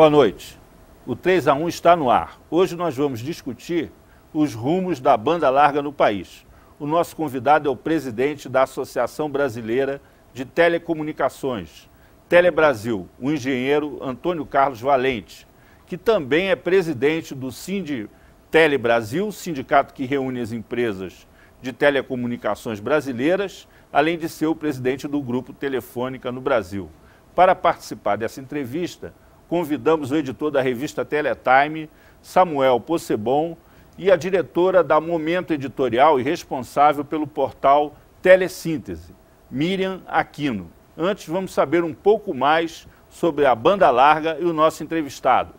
Boa noite. O 3 a 1 está no ar. Hoje nós vamos discutir os rumos da banda larga no país. O nosso convidado é o presidente da Associação Brasileira de Telecomunicações, Telebrasil, o engenheiro Antônio Carlos Valente, que também é presidente do Sinditelebrasil, sindicato que reúne as empresas de telecomunicações brasileiras, além de ser o presidente do Grupo Telefônica no Brasil. Para participar dessa entrevista, convidamos o editor da revista Teletime, Samuel Possebon, e a diretora da Momento Editorial e responsável pelo portal Telesíntese, Miriam Aquino. Antes, vamos saber um pouco mais sobre a banda larga e o nosso entrevistado.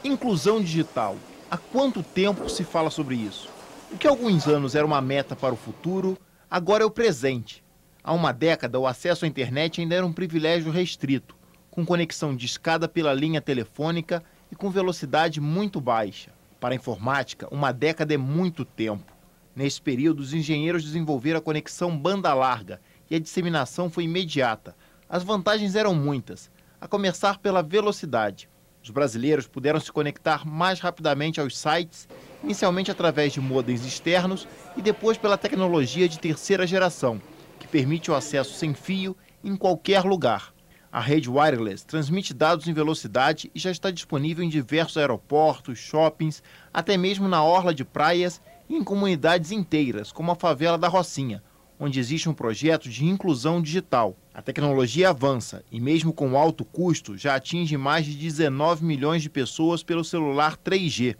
Inclusão digital. Há quanto tempo se fala sobre isso? O que há alguns anos era uma meta para o futuro, agora é o presente. Há uma década, o acesso à internet ainda era um privilégio restrito, com conexão discada pela linha telefônica e com velocidade muito baixa. Para a informática, uma década é muito tempo. Nesse período, os engenheiros desenvolveram a conexão banda larga e a disseminação foi imediata. As vantagens eram muitas, a começar pela velocidade. Os brasileiros puderam se conectar mais rapidamente aos sites, inicialmente através de modems externos e depois pela tecnologia de terceira geração, que permite o acesso sem fio em qualquer lugar. A rede wireless transmite dados em velocidade e já está disponível em diversos aeroportos, shoppings, até mesmo na orla de praias e em comunidades inteiras, como a favela da Rocinha, onde existe um projeto de inclusão digital. A tecnologia avança e, mesmo com alto custo, já atinge mais de 19 milhões de pessoas pelo celular 3G.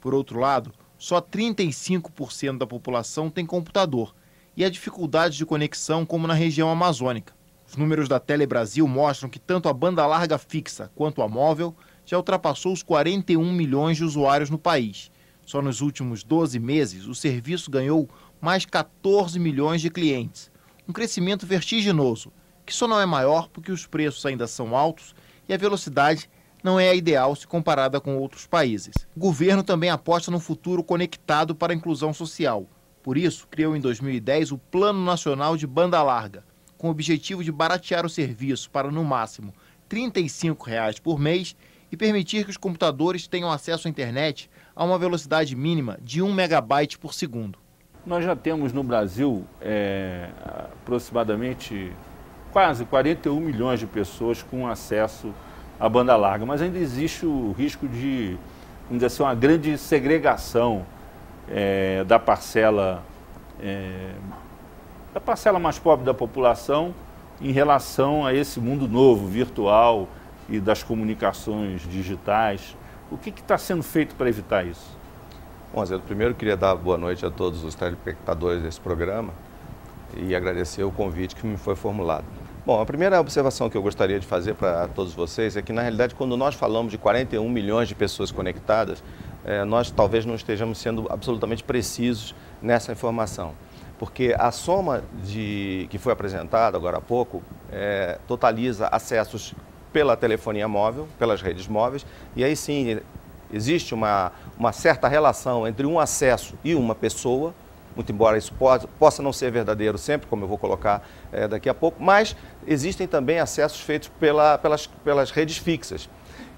Por outro lado, só 35% da população tem computador e há dificuldades de conexão como na região amazônica. Os números da Telebrasil mostram que tanto a banda larga fixa quanto a móvel já ultrapassou os 41 milhões de usuários no país. Só nos últimos 12 meses, o serviço ganhou mais 14 milhões de clientes. Um crescimento vertiginoso, que só não é maior porque os preços ainda são altos e a velocidade não é a ideal se comparada com outros países. O governo também aposta no futuro conectado para a inclusão social. Por isso, criou em 2010 o Plano Nacional de Banda Larga, com o objetivo de baratear o serviço para, no máximo, R$ 35,00 por mês e permitir que os computadores tenham acesso à internet a uma velocidade mínima de 1 megabyte por segundo. Nós já temos no Brasil aproximadamente quase 41 milhões de pessoas com acesso à banda larga, mas ainda existe o risco de, vamos dizer assim, uma grande segregação da parcela mais pobre da população em relação a esse mundo novo, virtual e das comunicações digitais. O que está sendo feito para evitar isso? Bom, Zé, primeiro queria dar boa noite a todos os telespectadores desse programa e agradecer o convite que me foi formulado. Bom, a primeira observação que eu gostaria de fazer para todos vocês é que, na realidade, quando nós falamos de 41 milhões de pessoas conectadas, nós talvez não estejamos sendo absolutamente precisos nessa informação. Porque a soma que foi apresentada agora há pouco totaliza acessos pela telefonia móvel, pelas redes móveis, e aí sim existe uma certa relação entre um acesso e uma pessoa, muito embora isso possa não ser verdadeiro sempre, como eu vou colocar daqui a pouco, mas existem também acessos feitos pelas redes fixas.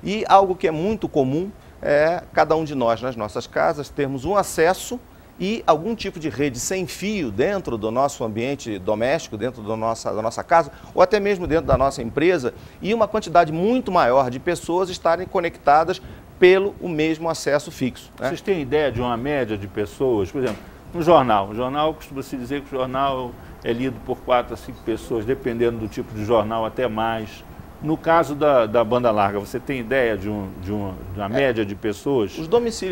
E algo que é muito comum é cada um de nós, nas nossas casas, termos um acesso e algum tipo de rede sem fio dentro do nosso ambiente doméstico, dentro da nossa casa, ou até mesmo dentro da nossa empresa, e uma quantidade muito maior de pessoas estarem conectadas pelo mesmo acesso fixo, né? Vocês têm ideia de uma média de pessoas? Por exemplo, no jornal. O jornal, costuma-se dizer que o jornal é lido por 4 a 5 pessoas, dependendo do tipo de jornal, até mais. No caso da banda larga, você tem ideia de uma média de pessoas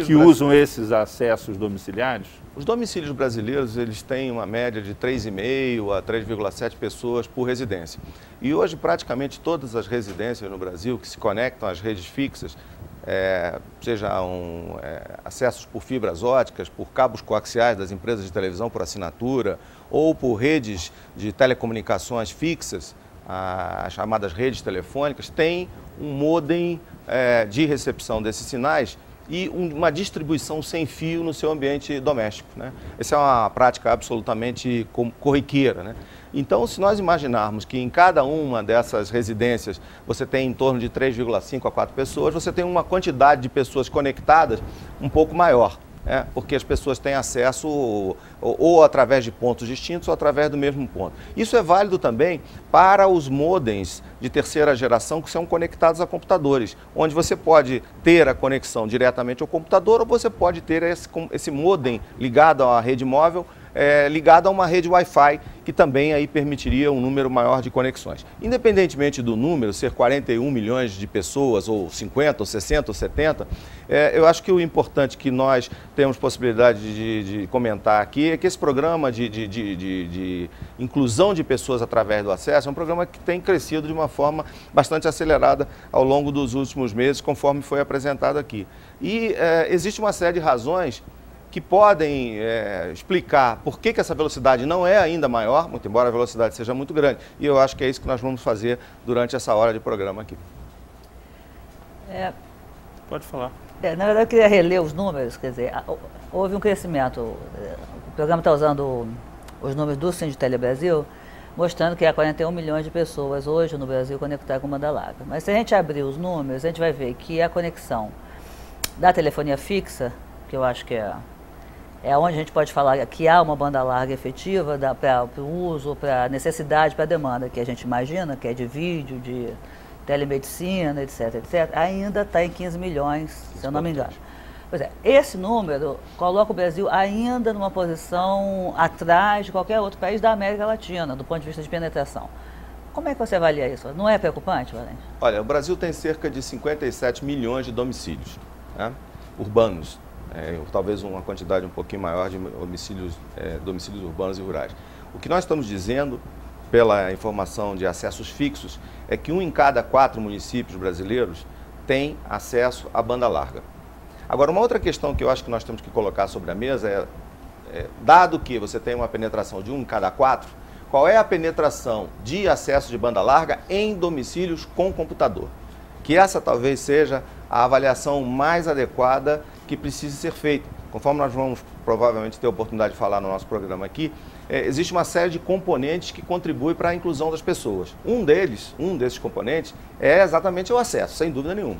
que usam esses acessos domiciliares? Os domicílios brasileiros, eles têm uma média de 3,5 a 3,7 pessoas por residência. E hoje, praticamente todas as residências no Brasil que se conectam às redes fixas, sejam acessos por fibras óticas, por cabos coaxiais das empresas de televisão por assinatura, ou por redes de telecomunicações fixas, as chamadas redes telefônicas, tem um modem de recepção desses sinais e uma distribuição sem fio no seu ambiente doméstico, né? Essa é uma prática absolutamente corriqueira, né? Então, se nós imaginarmos que em cada uma dessas residências você tem em torno de 3,5 a 4 pessoas, você tem uma quantidade de pessoas conectadas um pouco maior. Porque as pessoas têm acesso ou através de pontos distintos ou através do mesmo ponto. Isso é válido também para os modems de terceira geração que são conectados a computadores, onde você pode ter a conexão diretamente ao computador ou você pode ter esse modem ligado à rede móvel, ligado a uma rede Wi-Fi, que também aí permitiria um número maior de conexões. Independentemente do número, ser 41 milhões de pessoas, ou 50, ou 60, ou 70, eu acho que o importante que nós temos possibilidade de comentar aqui é que esse programa de inclusão de pessoas através do acesso é um programa que tem crescido de uma forma bastante acelerada ao longo dos últimos meses, conforme foi apresentado aqui. E existe uma série de razões que podem explicar por que essa velocidade não é ainda maior, muito embora a velocidade seja muito grande. E eu acho que é isso que nós vamos fazer durante essa hora de programa aqui. Pode falar. Na verdade, eu queria reler os números, quer dizer, houve um crescimento. O programa está usando os números do Sinditele Brasil, mostrando que há 41 milhões de pessoas hoje no Brasil conectadas com banda larga. Mas se a gente abrir os números, a gente vai ver que a conexão da telefonia fixa, que eu acho que é onde a gente pode falar que há uma banda larga efetiva para o uso, para a necessidade, para a demanda que a gente imagina, que é de vídeo, de telemedicina, etc, etc, ainda está em 15 milhões, se eu não me engano. Pois é, esse número coloca o Brasil ainda numa posição atrás de qualquer outro país da América Latina, do ponto de vista de penetração. Como é que você avalia isso? Não é preocupante, Valente? Olha, o Brasil tem cerca de 57 milhões de domicílios, urbanos. Talvez uma quantidade um pouquinho maior de domicílios urbanos e rurais. O que nós estamos dizendo, pela informação de acessos fixos, é que 1 em cada 4 municípios brasileiros tem acesso à banda larga. Agora, uma outra questão que eu acho que nós temos que colocar sobre a mesa dado que você tem uma penetração de 1 em cada 4, qual é a penetração de acesso de banda larga em domicílios com computador? Que essa talvez seja a avaliação mais adequada que precise ser feita. Conforme nós vamos provavelmente ter a oportunidade de falar no nosso programa aqui, existe uma série de componentes que contribuem para a inclusão das pessoas. Um desses componentes é exatamente o acesso, sem dúvida nenhuma.